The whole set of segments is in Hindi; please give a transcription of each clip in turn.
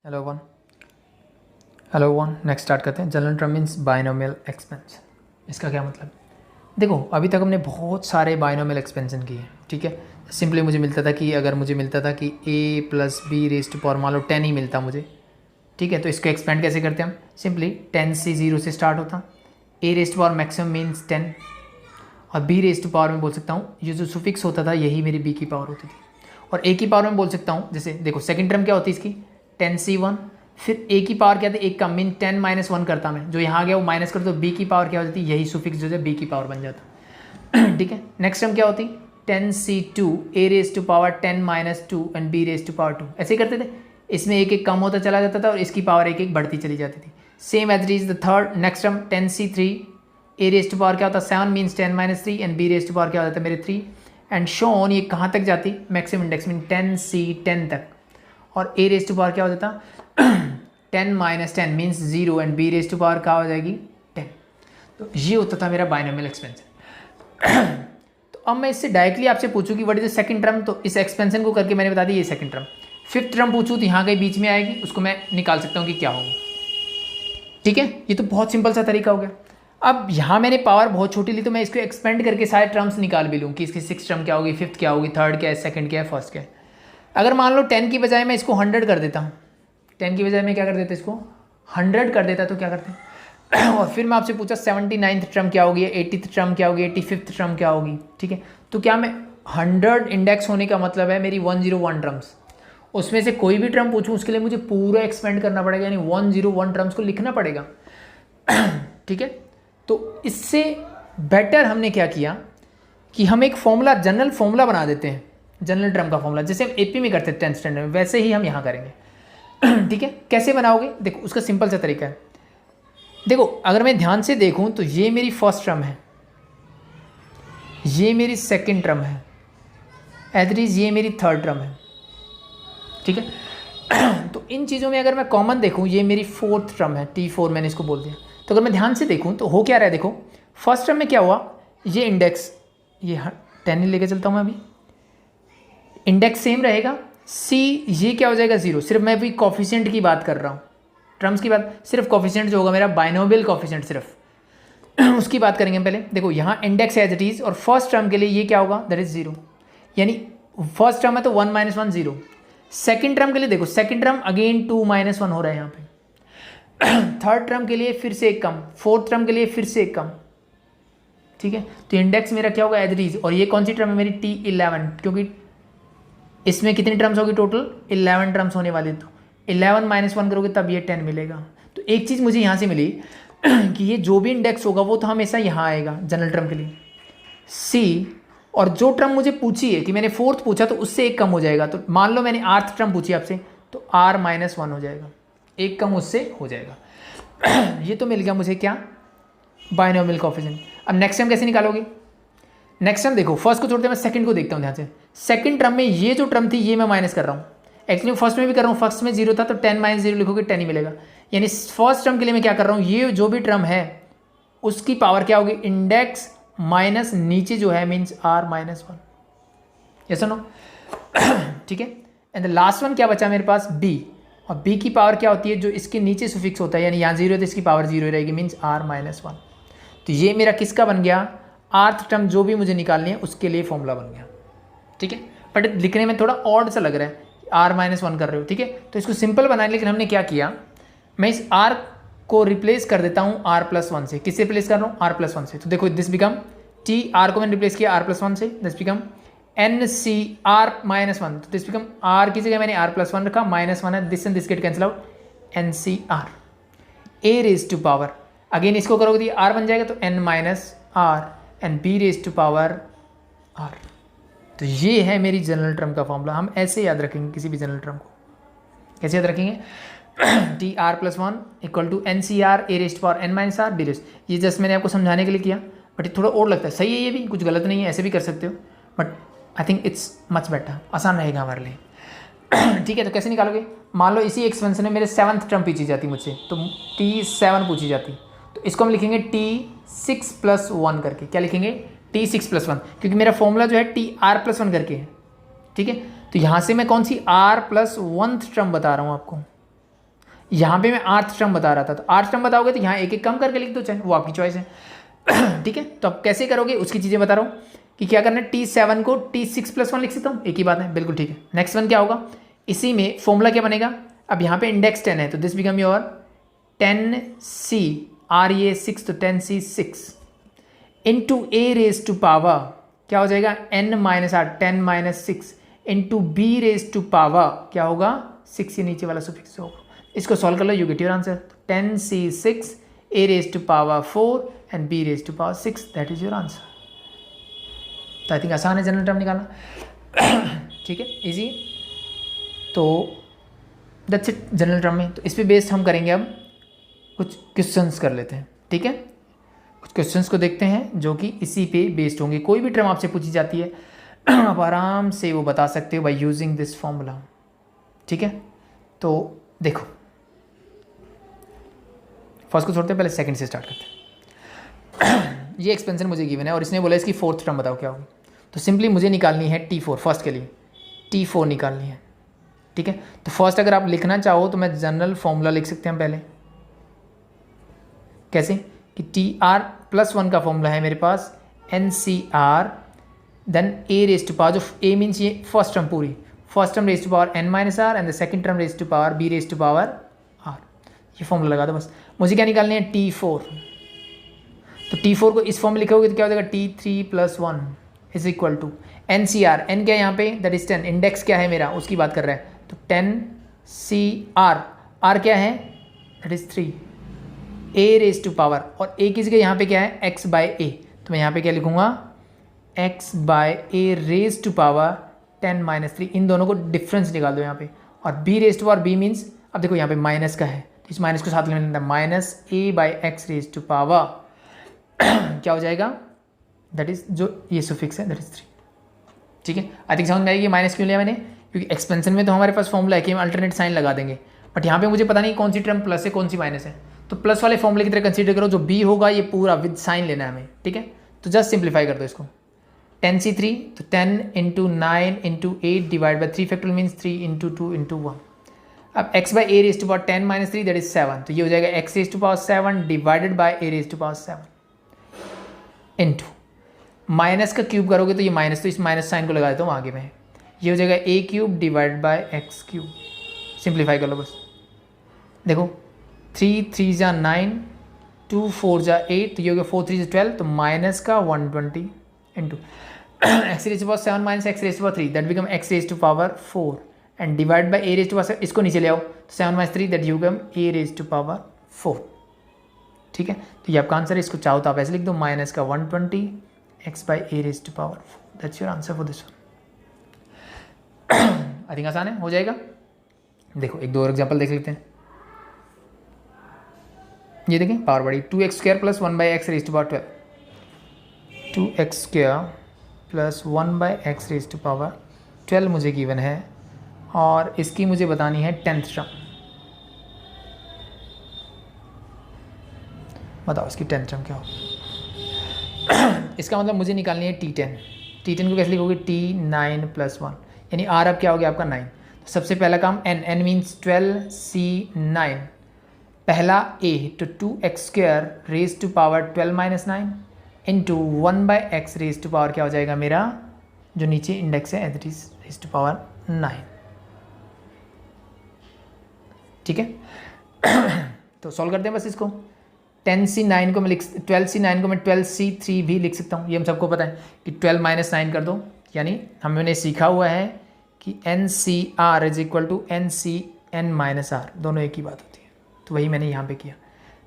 हेलो वन नेक्स्ट स्टार्ट करते हैं। General term means binomial expansion. इसका क्या मतलब? देखो, अभी तक हमने बहुत सारे बाइनोमियल एक्सपेंशन किए, ठीक है। सिंपली मुझे मिलता था कि अगर मुझे मिलता था कि a plus B raised power मान लो 10 ही मिलता मुझे, ठीक है। तो इसको एक्सपेंड कैसे करते हैं हम? सिंपली 10 से 0 से स्टार्ट होता, a rest power maximum means 10 और b रेस्ट पावर में बोल सकता हूँ ये जो सुफिक्स होता था यही मेरी b की पावर होती थी। और a की पावर में बोल सकता हूँ, जैसे देखो सेकंड टर्म क्या होती है इसकी 10c1, फिर a की पावर क्या था एक का मीन 10 माइनस 1 करता मैं, जो यहाँ गया वो माइनस कर, तो b की पावर क्या हो जाती, यही सुफिक्स जो है b की पावर बन जाता। ठीक है। नेक्स्ट टर्म क्या होती 10c2 a raise to power 10 minus 2 and b raise to power 2, ऐसे ही करते थे। इसमें एक एक कम होता चला जाता था और इसकी पावर एक एक बढ़ती चली जाती थी। Same as is the third next term 10c3 a raise to power क्या होता 7 means 10 minus 3 and b raise to power क्या हो जाता मेरे 3 एंड शो ऑन। ये कहाँ तक जाती मैक्सिमम इंडेक्स मीन 10c10 तक, और a रेज टू पावर क्या हो जाता 10 minus 10 means 0 and b raise to power क्या हो जाएगी 10। तो ये होता था मेरा बाइनोमियल एक्सपेंशन। तो अब मैं इससे डायरेक्टली आपसे पूछूं कि what is the second term, तो इस एक्सपेंशन को करके मैंने बता दी ये सेकंड टर्म। फिफ्थ टर्म पूछूं तो यहाँ कहीं बीच में आएगी, उसको मैं निकाल सकता हूँ कि क्या होगी। ठीक है, ये तो बहुत सिंपल सा तरीका हो गया। अब यहाँ मैंने पावर बहुत छोटी ली तो मैं इसको एक्सपेंड करके सारे टर्म्स निकाल भी लूँ कि इसकी सिक्स टर्म क्या होगी, फिफ्थ क्या होगी, थर्ड क्या है, सेकंड क्या है, फर्स्ट क्या है। अगर मान लो 10 की बजाय मैं इसको 100 कर देता हूँ, 10 की बजाय मैं क्या कर देता इसको 100 कर देता, तो क्या करते और फिर मैं आपसे पूछा 79th टर्म क्या होगी, 80th टर्म क्या होगी, 85th टर्म क्या होगी। ठीक है, तो क्या मैं 100 इंडेक्स होने का मतलब है मेरी 101 टर्म्स, उसमें से कोई भी टर्म पूछूं उसके लिए मुझे पूरा एक्सपेंड करना पड़ेगा, यानी 101 टर्म्स को लिखना पड़ेगा। ठीक है, तो इससे बेटर हमने क्या किया कि हम एक फॉर्मूला, जनरल फॉर्मूला बना देते हैं, जनरल टर्म का फॉर्मूला, जैसे हम एपी में करते हैं 10th स्टैंडर्ड में, वैसे ही हम यहाँ करेंगे। ठीक है, कैसे बनाओगे देखो, उसका सिंपल सा तरीका है। देखो अगर मैं ध्यान से देखूं तो ये मेरी फर्स्ट टर्म है, ये मेरी सेकंड टर्म है, एज ये मेरी थर्ड टर्म है। ठीक है, तो इन चीज़ों में अगर मैं कॉमन देखूं ये मेरी फोर्थ टर्म है, T4 मैंने इसको बोल दिया। तो अगर मैं ध्यान से देखूं तो हो क्या रहा है, देखो फर्स्ट टर्म में क्या हुआ, ये इंडेक्स ये 10 ही लेके चलता हूँ मैं, अभी इंडेक्स सेम रहेगा, सी ये क्या हो जाएगा 0, सिर्फ मैं अभी कॉफिशिएंट की बात कर रहा हूँ, टर्म्स की बात, सिर्फ कॉफिशिएंट जो होगा मेरा बाइनोमियल कॉफिशिएंट सिर्फ उसकी बात करेंगे हम पहले। देखो यहाँ इंडेक्स एज इट इज, और फर्स्ट टर्म के लिए ये क्या होगा दैट इज 0, यानी फर्स्ट टर्म है तो 1 माइनस 1 0। सेकेंड टर्म के लिए देखो, सेकेंड टर्म अगेन 2 माइनस 1 हो रहा है यहाँ पे। थर्ड टर्म के लिए फिर से एक कम, फोर्थ टर्म के लिए फिर से एक कम। ठीक है, तो इंडेक्स मेरा क्या होगा एज इट इज, और ये कौन सी टर्म है मेरी T11, क्योंकि इसमें कितनी टर्म्स होगी टोटल 11 टर्म्स होने वाली, तो 11 माइनस 1 करोगे तब ये 10 मिलेगा। तो एक चीज़ मुझे यहाँ से मिली कि ये जो भी इंडेक्स होगा वो तो हमेशा यहाँ आएगा जनरल टर्म के लिए C, और जो टर्म मुझे पूछी है कि मैंने फोर्थ पूछा तो उससे एक कम हो जाएगा। तो मान लो मैंने आर्थ टर्म पूछी आपसे तो R माइनस 1 हो जाएगा, एक कम उससे हो जाएगा। ये तो मिल गया मुझे क्या बाइनोमियल कोएफिशिएंट। अब नेक्स्ट टर्म कैसे निकालोगे, नेक्स्ट टर्म देखो, फर्स्ट को छोड़ते मैं सेकंड को देखता हूँ ध्यान से। सेकंड टर्म में ये जो टर्म थी ये मैं माइनस कर रहा हूँ, एक्चुअली फर्स्ट में भी कर रहा हूँ, फर्स्ट में 0 था तो 10 माइनस 0 लिखोगे 10 ही मिलेगा। यानी फर्स्ट टर्म के लिए मैं क्या कर रहा हूँ, ये जो भी टर्म है उसकी पावर क्या होगी इंडेक्स माइनस नीचे जो है means R minus 1, yes no. ठीक है, एंड द लास्ट वन क्या बचा मेरे पास B, और B की पावर क्या होती है जो इसके नीचे सुफिक्स होता है, यानी यहाँ 0 है तो इसकी पावर 0 रहेगी मीन्स R माइनस 1। तो ये मेरा किसका बन गया, आर्थ टर्म जो भी मुझे निकालनी है उसके लिए फॉर्मूला बन गया। ठीक है, बट लिखने में थोड़ा ऑड सा लग रहा है, R माइनस 1 कर रहे हो। ठीक है, तो इसको सिंपल बनाने, लेकिन हमने क्या किया, मैं इस R को रिप्लेस कर देता हूँ R प्लस 1 से। किससे रिप्लेस कर रहा हूँ, R प्लस 1 से। तो देखो दिस बिकम T, R को मैंने रिप्लेस किया R प्लस 1 से, दिस बिकम NCR माइनस 1, तो दिस बिकम R की जगह मैंने R प्लस 1 रखा, माइनस 1 है, this and this get cancel out, NCR A raise to power, again इसको करोगे तो R बन जाएगा तो N minus R and B raise to power R। तो ये है मेरी जनरल टर्म का फॉर्मूला। हम ऐसे याद रखेंगे किसी भी जनरल टर्म को, कैसे याद रखेंगे, TR plus 1 equal to NCR A raise to power N minus R B raise. ये जस्ट मैंने आपको समझाने के लिए किया, बट ये थोड़ा और लगता है, सही है, ये भी कुछ गलत नहीं है, ऐसे भी कर सकते हो, but I think it's much better, आसान रहेगा हमारे लिए। ठीक है, तो कैसे निकालोगे, मान लो इसी एक्सपेंशन में मेरे 7th टर्म पूछी जाती मुझसे, तो T7 पूछी जाती, तो इसको हम लिखेंगे T6 प्लस 1 करके। क्या लिखेंगे, T6 प्लस 1, क्योंकि मेरा फॉर्मूला जो है TR प्लस 1 करके है। ठीक है, तो यहाँ से मैं कौन सी R प्लस 1th टर्म बता रहा हूँ आपको, यहाँ पे मैं आर्थ टर्म बता रहा था, तो आर्थ टर्म बताओगे तो यहाँ एक एक कम करके लिख दो, चाहे वो आपकी चॉइस है। ठीक है, तो अब कैसे करोगे उसकी चीज़ें बता रहा हूँ कि क्या करना है। T7 को T6+1 लिख सकता हूँ, एक ही बात है, बिल्कुल ठीक है। नेक्स्ट वन क्या होगा, इसी में फॉर्मूला क्या बनेगा, अब यहाँ पे इंडेक्स 10 है तो this become your 10C, R ये 6 तो 10C 6 into A raise to power क्या हो जाएगा n minus R 10 - 6 into B raise to power क्या होगा 6, ये नीचे वाला सुफिक्स होगा। इसको सॉल्व कर लो, you get your answer 10C 6 a raise to power 4 and b raise to power 6, that is your answer. तो आई थिंक आसान है जनरल टर्म निकालना। ठीक है, इजी। तो दैट्स इट जनरल टर्म में। तो इस पे बेस्ड हम करेंगे अब कुछ क्वेश्चंस कर लेते हैं। ठीक है, कुछ क्वेश्चंस को देखते हैं जो कि इसी पे बेस्ड होंगे। कोई भी टर्म आपसे पूछी जाती है आप आराम से वो बता सकते हो बाय यूजिंग दिस फॉर्मूला। ठीक है, तो देखो फर्स्ट को छोड़ते हैं, पहले सेकंड से स्टार्ट करते हैं। ये एक्सपेंशन मुझे गिवन है और इसने बोला इसकी फोर्थ टर्म बताओ क्या होगी। तो सिंपली मुझे निकालनी है T4, फर्स्ट के लिए T4 निकालनी है। ठीक है, तो फर्स्ट अगर आप लिखना चाहो तो मैं जनरल फॉर्मूला लिख सकते हैं पहले। कैसे कि TR+1 का फॉर्मूला है मेरे पास NCR then A raise to power, जो A मीन्स ये फर्स्ट टर्म पूरी, first term raise to power n-r and the second term raise to power B raise to power r। ये फॉर्मूला लगा दो बस। मुझे क्या निकालनी है T4, तो T4 को इस फॉर्म में लिखोगे तो क्या हो जाएगा T3+1 is equal to NCR, n क्या है यहाँ पे दैट इज 10, इंडेक्स क्या है मेरा उसकी बात कर रहा है, तो 10CR, r क्या है that is 3, a raise to power और a किसी का यहाँ पे क्या है x/a, तो मैं यहाँ पे क्या लिखूँगा x/a रेज टू पावर 10 - 3। इन दोनों को डिफरेंस निकाल दो यहाँ पे, और b raise to power b means अब देखो यहाँ पे माइनस का है तो इस माइनस को साथ में -a/x रेज टू पावर क्या हो जाएगा दैट इज जो ये सुफिक्स है दैट इज 3। ठीक है, आई थिंक समझ में आएगी माइनस क्यों लिया मैंने, क्योंकि एक्सपेंशन में तो हमारे पास फॉर्मूला है कि हम अल्टरनेट साइन लगा देंगे, बट यहाँ पे मुझे पता नहीं कौन सी टर्म प्लस है कौन सी माइनस है, तो प्लस वाले फॉर्मूले की तरह कंसीडर करो, जो बी होगा ये पूरा विद साइन लेना है हमें। ठीक है, तो जस्ट सिंप्लीफाई कर दो इसको, 10C3 तो 10 × 9 × 8 डिवाइड बाई 3 फैक्टोरियल मीन्स 3 × 2 × 1। अब x/a raise to power 10 - 3 that is 7, तो ये हो जाएगा x raise to power 7 divided by a raise to power 7 into minus का क्यूब करोगे तो ये माइनस, तो इस माइनस साइन को लगा देता हूँ आगे में, ये हो जाएगा a³ divide by x³। Simplify कर लो बस, देखो 3 3 जा 9 2 4 जा 8, तो ये हो गया 4 3 जा 12, तो माइनस का 120 into x raise to power 7 minus x raise to power 3 that become x raise to power 4 and divide by a raise to power, इसको नीचे ले आओ तो 7 - 3 that you become a raise to power 4। ठीक है, तो ये आपका आंसर है। इसको चाहो तो आप ऐसे लिख दो माइनस का 120 x/a raise to power 4, that's your answer for this one. I think आसान है, हो जाएगा। देखो एक दो और एग्जाम्पल देख लेते हैं। ये देखें पावर बढ़ी 2x² + 1/x raise to power 12, 2x² + 1/x raise to power 12 मुझे गिवन है, और इसकी मुझे बतानी है 10th टर्म। बताओ इसकी 10th टर्म क्या हो। इसका मतलब मुझे निकालनी है T10। T10 को कैसे लिखोगे T9+1, यानी R अब क्या हो गया आपका 9। तो सबसे पहला काम n मीन्स 12C9, पहला a तो 2x² raise to power 12 - 9 into 1/x raise to power क्या हो जाएगा मेरा जो नीचे इंडेक्स है that is raise to power 9। ठीक है, तो सॉल्व करते हैं बस इसको। 12C9 को मैं 12C3 भी लिख सकता हूँ, ये हम सबको पता है कि 12 - 9 कर दो, यानी हमने सीखा हुआ है कि NCR is equal to NCN-R, दोनों एक ही बात होती है, तो वही मैंने यहाँ पे किया।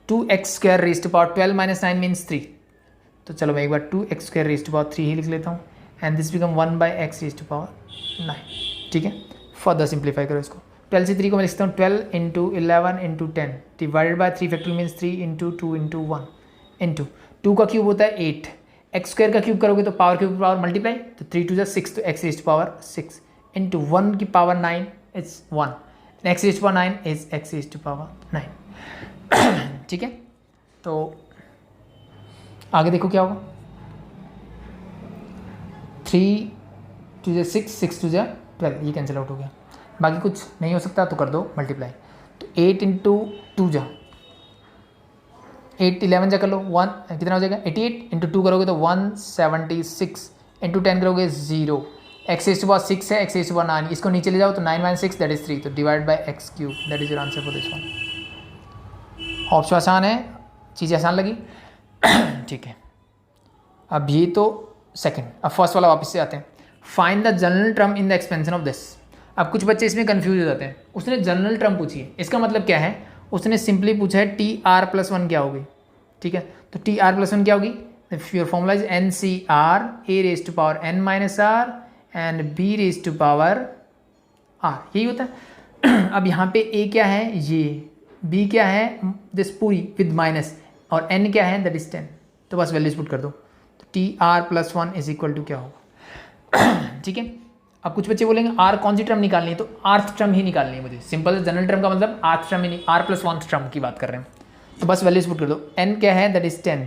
2x² raise to power 12 - 9 means 3, तो चलो मैं एक बार 2x² रेज टू पावर 3 ही लिख लेता हूँ and this become 1/x raise to power 9। ठीक है, फर्दर सिंप्लीफाई करो इसको। 12C3 को मैं लिखता हूँ 12 × 11 × 10 divided by 3 factorial means 3 × 2 × 1 into 2 का क्यूब होता है 8, x² का क्यूब करोगे तो पावर क्यूब पावर मल्टीप्लाई, तो 3 2 6, तो x raise to power 6 into 1 की पावर 9 is 1, x raise to power 9 is x raise to power 9। ठीक है, तो आगे देखो क्या होगा। 3 2 6, 6 2 12, ये कैंसिल आउट हो गया, बाकी कुछ नहीं हो सकता तो कर दो मल्टीप्लाई। तो 8 इंटू 2 जा 8 11 जा कर लो 1 कितना हो जाएगा 88 इंटू 2 करोगे तो 176 इंटू 10 करोगे 0 एक्स रेज़ टू पावर 6 है एक्स रेज़ टू पावर 9 इसको नीचे ले जाओ तो 9 - 6 दैट इज 3 तो divide by x cube that is your answer for this one. Option आसान है, चीज़ें आसान लगी ठीक है। अब ये तो सेकंड, अब फर्स्ट वाला वापस से आते हैं। Find the general term in the expansion of this. अब कुछ बच्चे इसमें कंफ्यूज हो जाते हैं, उसने जनरल टर्म पूछी है, इसका मतलब क्या है, उसने सिंपली पूछा है टी आर प्लस वन क्या होगी, ठीक है। तो टी आर प्लस वन क्या होगी, your formula is N C R A raise to power N minus R and B raise to power R, यही होता है। अब यहाँ पे ए क्या है, ये बी क्या है, दिस पूरी विद माइनस, और एन क्या है दैट इज 10, तो बस वैल्यूज पुट कर दो। तो T R plus one is equal to क्या होगा ठीक है। अब कुछ बच्चे बोलेंगे आर कौन सी टर्म निकालनी है, तो आर्थ टर्म ही निकालनी है मुझे, सिंपल जनरल टर्म का मतलब आर्थ टर्म ही नहीं, आर प्लस वन टर्म की बात कर रहे हैं, तो बस वैल्यूज पुट कर दो। एन क्या है दैट इज 10,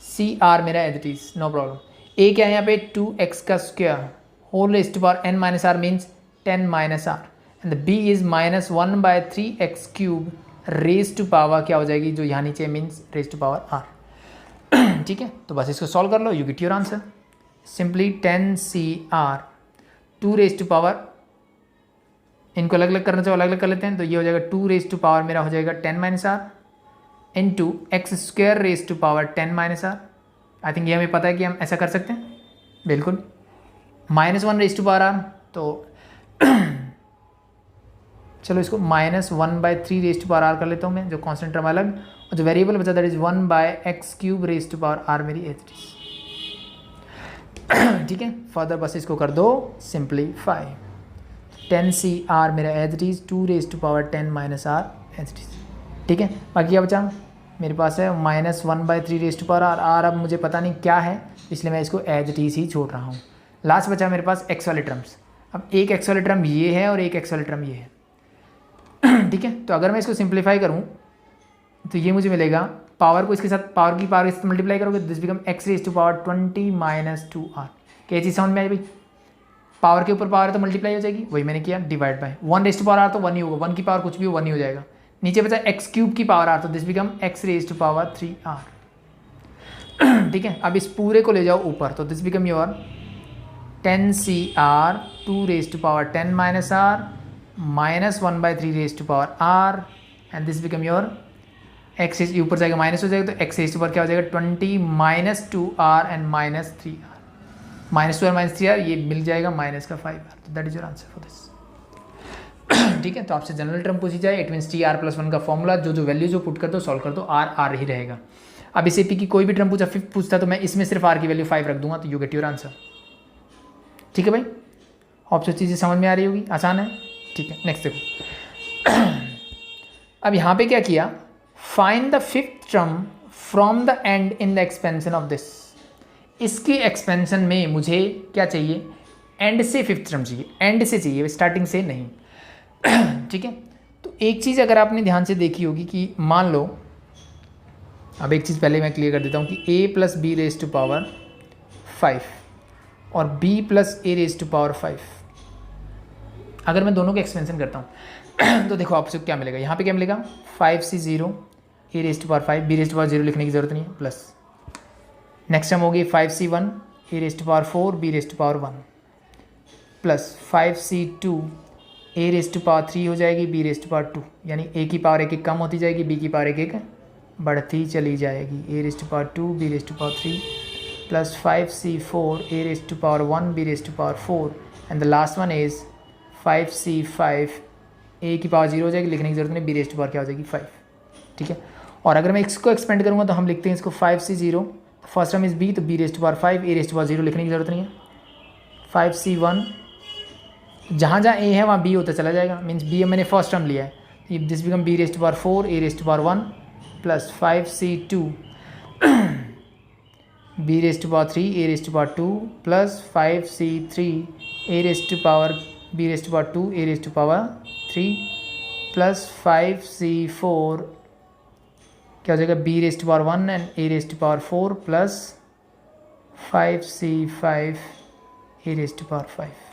सी आर मेरा as it is no problem. A क्या है यहाँ पे 2x का square whole raise to power n minus R means 10 minus R, and the B is -1/3x cube raise to power क्या हो जाएगी जो यहाँ नीचे means raise to power R ठीक है। तो बस इसको सॉल्व कर लो, you get your answer simply 10cr 2 raise to power, इनको अलग अलग करना चाहो अलग अलग कर लेते हैं, तो ये हो जाएगा 2 रेज टू पावर मेरा हो जाएगा 10 minus R into X square raise to power 10 minus R. I think ये हमें पता है कि हम ऐसा कर सकते हैं, बिल्कुल -1 रेज टू पावर आर, तो चलो इसको -1/3 रेज टू पावर आर कर लेता हूँ मैं, जो कॉन्स्टेंट टर्म अलग, और जो वेरिएबल बचा that is 1/x cube raise to power R मेरी एच ठीक है। फर्दर बस इसको कर दो सिंप्लीफाई, 10cr मेरा as it is 2 raise to power 10 minus R as it is, ठीक है। बाकी क्या बचा मेरे पास है -1/3 raise to power R, R अब मुझे पता नहीं क्या है इसलिए मैं इसको एज इट इज ही छोड़ रहा हूँ। लास्ट बचा मेरे पास एक्स वाले टर्म्स, अब एक एक्स वाले टर्म ये है और एक एक्स वाले टर्म ये है ठीक है। तो अगर मैं इसको सिंप्लीफाई करूँ तो ये मुझे मिलेगा, पावर को इसके साथ पावर की पावर इससे मल्टीप्लाई करोगे this become X raise to power 20 - 2r। क्या चीज़ समझ में आई भाई, पावर के ऊपर पावर है तो मल्टीप्लाई हो जाएगी, वही मैंने किया, divide by 1 raise to power R तो 1 ही होगा, 1 की पावर कुछ भी हो 1 ही हो जाएगा। नीचे बचा एक्स क्यूब की पावर आर तो this become X raise to power 3r ठीक है। अब इस पूरे को ले जाओ ऊपर तो this become your 10cr 2 raise to power 10 minus R -1/3 raise to power R and this become your X raise, ऊपर जाएगा माइनस हो जाएगा तो एक्स रेज टू पावर क्या हो जाएगा 20 - 2r एंड -3r, -2 और -3r ये मिल जाएगा -5r, तो that is your answer for this ठीक है। तो आपसे जनरल टर्म पूछी जाए इट मीन्स TR + 1 का फॉर्मूला जो वैल्यूज जो पुट कर दो सॉल्व कर दो, R ही रहेगा। अब इस AP की कोई भी टर्म पूछा 5 पूछता तो मैं इसमें सिर्फ R की वैल्यू 5 रख दूंगा, तो यू गेट योर आंसर, ठीक है भाई। ऑप्शन चीज़ें समझ में आ रही होगी, आसान है, ठीक है। नेक्स्ट देखो अब यहाँ पे क्या किया, find the 5th term from the and in the expansion of this. इसके एक्सपेंशन में मुझे क्या चाहिए, एंड से 5th टर्म चाहिए, एंड से चाहिए, स्टार्टिंग से नहीं ठीक है। तो एक चीज़ अगर आपने ध्यान से देखी होगी कि मान लो, अब एक चीज़ पहले मैं क्लियर कर देता हूँ कि a + b raise to power 5 और b + a raise to power 5, अगर मैं दोनों का एक्सपेंशन करता हूँ तो देखो आपसे क्या मिलेगा, यहाँ पे क्या मिलेगा 5c0 a raise to power 5 b raise to power 0 लिखने की जरूरत नहीं है, प्लस नेक्स्ट टर्म होगी 5c1 a raise to power 4 b raise to power 1 plus 5c2 a raise to power 3 हो जाएगी b रेज टू पावर 2, यानी a की पावर एक कम होती जाएगी, b की पावर एक बढ़ती चली जाएगी, a raise to power 2 b raise to power 3 plus 5c4 a raise to power 1 b raise to power 4 and the last one is 5c5 a की पावर 0 हो जाएगी, लिखने की जरूरत नहीं, b रेज टू पावर क्या हो जाएगी 5, ठीक है। और अगर मैं इसको एक्सपेंड करूँगा तो हम लिखते हैं इसको 5c0, first term is b तो b raise to power 5 a raise to power 0 लिखने की जरूरत नहीं है, 5c1 जहाँ जहाँ a है वहाँ b होता चला जाएगा, मीन्स b मैंने फर्स्ट टर्म लिया है, this become b raise to power 4 a raise to power 1 plus 5c2 b raise to power 3 a raise to power 2 plus 5c3 a raise to power b raise to power 2 a raise to power 3 plus 5c4 क्या हो जाएगा b raise to power 1 and a raise to power 4 plus 5c5 a raise to power 5।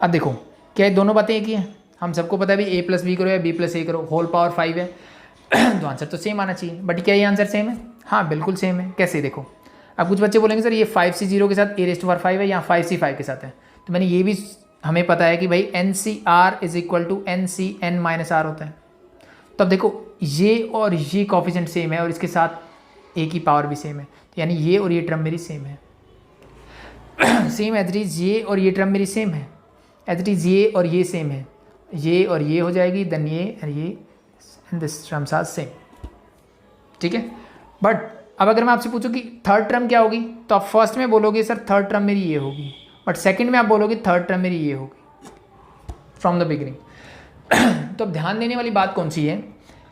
अब देखो क्या ये दोनों बातें एक ही हैं, हम सबको पता है भाई ए प्लस बी करो या बी प्लस ए करो, होल पावर 5 है तो आंसर तो सेम आना चाहिए। बट क्या ये आंसर सेम है? हाँ बिल्कुल सेम है। कैसे? देखो, अब कुछ बच्चे बोलेंगे सर ये 5c 0 के साथ a⁵ है या 5c 5 के साथ है। तो मैंने ये भी, हमें पता है कि भाई NCR is equal to NCn minus R होता है। तो अब देखो ये और ये कॉफिशेंट सेम है और इसके साथ a की पावर भी सेम है, तो यानी ये और ये टर्म मेरी सेम है। सेम एज इट इज ये और ये टर्म मेरी सेम है, एज इट इज ये और ये सेम है, ये और ये हो जाएगी, देन ये और ये, and this terms are same. ठीक है, बट अब अगर मैं आपसे पूछूं कि थर्ड टर्म क्या होगी, तो आप फर्स्ट में बोलोगे सर थर्ड टर्म मेरी ये होगी, बट सेकंड में आप बोलोगे थर्ड टर्म मेरी ये होगी फ्रॉम द बिगिनिंग। तो अब ध्यान देने वाली बात कौन सी है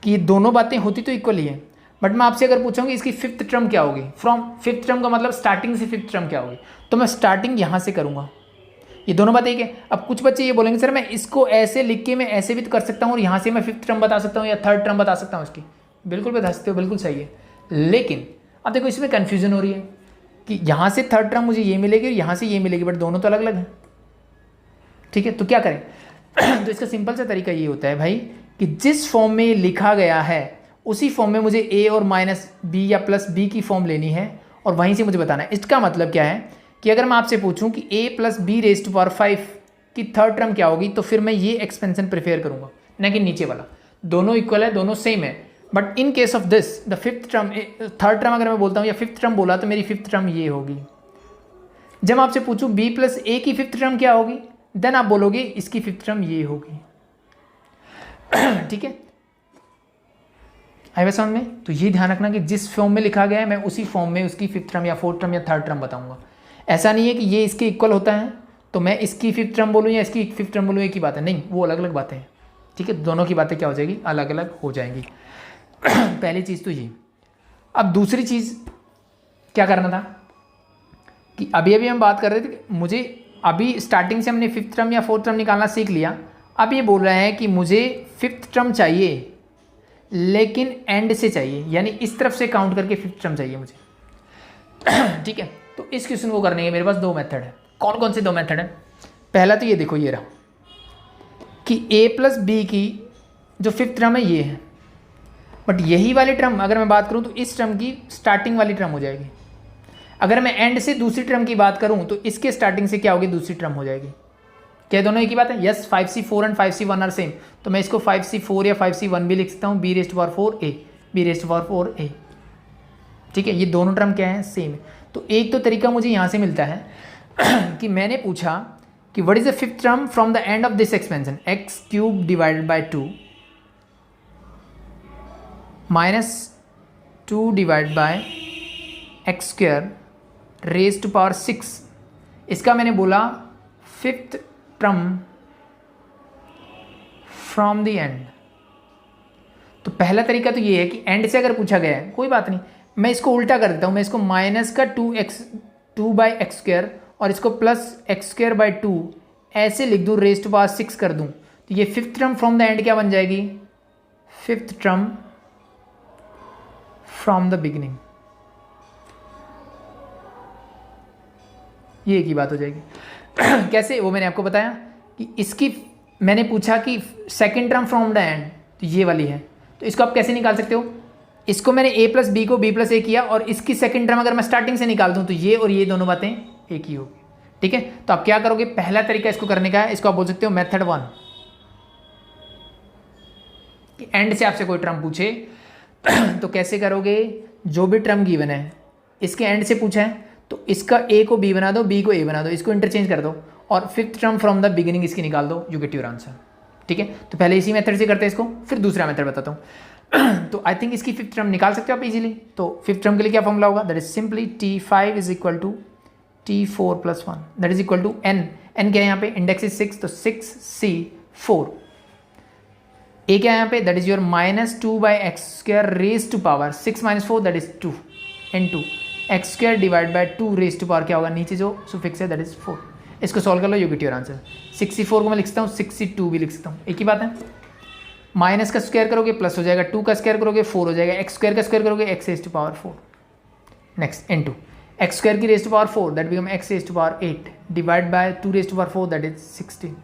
कि ये दोनों बातें होती तो इक्वल ही है, बट मैं आपसे अगर पूछूंगी इसकी फिफ्थ टर्म क्या होगी, फ्रॉम फिफ्थ टर्म का मतलब स्टार्टिंग से फिफ्थ टर्म क्या होगी, तो मैं स्टार्टिंग यहाँ से करूँगा। ये दोनों बातें एक है। अब कुछ बच्चे ये बोलेंगे सर मैं इसको ऐसे लिख के मैं ऐसे भी तो कर सकता हूँ और यहाँ से मैं फिफ्थ टर्म बता सकता हूँ या थर्ड टर्म बता सकता हूँ इसकी। बिल्कुल बता सकते हो, बिल्कुल सही है। लेकिन अब देखो इसमें कन्फ्यूजन हो रही है कि यहाँ से थर्ड टर्म मुझे ये मिलेगी और यहाँ से ये मिलेगी, बट दोनों तो अलग अलग हैं। ठीक है, तो क्या करें? तो इसका सिंपल सा तरीका ये होता है भाई कि जिस फॉर्म में लिखा गया है उसी फॉर्म में मुझे a और माइनस बी या प्लस बी की फॉर्म लेनी है और वहीं से मुझे बताना है। इसका मतलब क्या है कि अगर मैं आपसे पूछूं कि a plus B raise to power 5 की थर्ड टर्म क्या होगी, तो फिर मैं ये एक्सपेंशन प्रेफर करूंगा, न कि नीचे वाला। दोनों इक्वल है, दोनों सेम है, but in case of this the fifth term, third term अगर मैं बोलता हूँ या फिफ्थ टर्म बोला तो मेरी फिफ्थ टर्म ये होगी। जब मैं आपसे पूछूं b प्लस ए की फिफ्थ टर्म क्या होगी, देन आप बोलोगे इसकी फिफ्थ टर्म ये होगी। ठीक है, आई समझ में? तो ये ध्यान रखना कि जिस फॉर्म में लिखा गया है मैं उसी फॉर्म में उसकी फिफ्थ टर्म या फोर्थ टर्म या थर्ड टर्म बताऊंगा। ऐसा नहीं है कि ये इसके इक्वल होता है तो मैं इसकी फिफ्थ टर्म बोलूँ या इसकी फिफ्थ टर्म बोलूँ, एक ही बात है। नहीं, वो अलग अलग बातें हैं। ठीक है, दोनों की बातें क्या हो जाएगी, अलग अलग हो जाएंगी। पहली चीज़ तो ये। अब दूसरी चीज़ क्या करना था कि अभी अभी हम बात कर रहे थे कि मुझे अभी स्टार्टिंग से हमने फिफ्थ टर्म या फोर्थ टर्म निकालना सीख लिया। अब ये बोल रहे हैं कि मुझे फिफ्थ टर्म चाहिए लेकिन एंड से चाहिए, यानी इस तरफ से काउंट करके फिफ्थ टर्म चाहिए मुझे। ठीक है, तो इस क्वेश्चन को करने के मेरे पास दो मेथड है। कौन कौन से दो मेथड है? पहला तो ये देखो, ये रहा कि a प्लस बी की जो फिफ्थ टर्म है ये है, बट यही वाली टर्म अगर मैं बात करूं तो इस टर्म की स्टार्टिंग वाली टर्म हो जाएगी। अगर मैं एंड से दूसरी टर्म की बात करूं तो इसके स्टार्टिंग से क्या होगी, दूसरी टर्म हो जाएगी। क्या दोनों एक ही बात है? Yes, 5c4 and 5c1 are same, तो मैं इसको 5c4 या 5c1 भी लिख सकता हूँ, b raise to power 4a, b raise to power 4a। ठीक है, ये दोनों टर्म क्या है, सेम है। तो एक तो तरीका मुझे यहाँ से मिलता है कि मैंने पूछा कि what is the fifth term from the end of this expansion, X cube divided by 2 minus 2 divide by X square raise to power 6। इसका मैंने बोला fifth term from the end. तो पहला तरीका तो ये है कि एंड से अगर पूछा गया है, कोई बात नहीं, मैं इसको उल्टा कर देता हूँ। मैं इसको माइनस का 2 बाई एक्स स्क्वायर और इसको प्लस एक्स स्क्वायर बाई 2 ऐसे लिख दूँ, रेज़ टू पावर 6 कर दूँ, तो ये fifth term from the and क्या बन जाएगी, fifth term from the beginning. ये एक ही बात हो जाएगी। कैसे, वो मैंने आपको बताया कि इसकी मैंने पूछा कि second term from the end, तो ये वाली है, तो इसको आप कैसे निकाल सकते हो? इसको मैंने a प्लस बी को b प्लस ए किया और इसकी सेकंड टर्म अगर मैं स्टार्टिंग से निकाल दूं तो ये और ये दोनों बातें एक ही होगी। ठीक है, तो आप क्या करोगे, पहला तरीका इसको करने का है, इसको आप बोल सकते हो मेथड 1, कि एंड से आपसे कोई टर्म पूछे तो कैसे करोगे, जो भी टर्म गिवन है इसके एंड से पूछा है तो इसका a को b बना दो, b को a बना दो, इसको इंटरचेंज कर दो और fifth term from the beginning इसकी निकाल दो, यू गेट योर आंसर। ठीक है, तो पहले इसी मेथड से करते हैं इसको, फिर दूसरा मेथड बताता हूँ। तो आई थिंक इसकी फिफ्थ टर्म निकाल सकते हो आप इजीली। तो फिफ्थ टर्म के लिए क्या फॉर्मूला होगा, that is simply t5 is equal to t4 plus 1, that is equal to n क्या है यहाँ पे, इंडेक्स इज 6, तो 6c4। a क्या है यहाँ पे, that is your minus 2 by x square raise to power 6 minus 4 that is 2 n2 X square divide by 2 raise to power क्या होगा, नीचे जो सुफिक्स है दैट इज 4। इसको सॉल्व कर लो, यू गेट योर आंसर। 64 को मैं लिख सकता हूँ, 62 भी लिख सकता हूँ, एक ही बात है। माइनस का स्क्वायर करोगे प्लस हो जाएगा, 2 का स्क्वायर करोगे 4 हो जाएगा, एक्स स्क्वायर का स्क्वायर करोगे X raise to power 4। Next n2 X square की raise to power 4 that become X raise to power 8 divide by 2 raise to power 4 that is 16।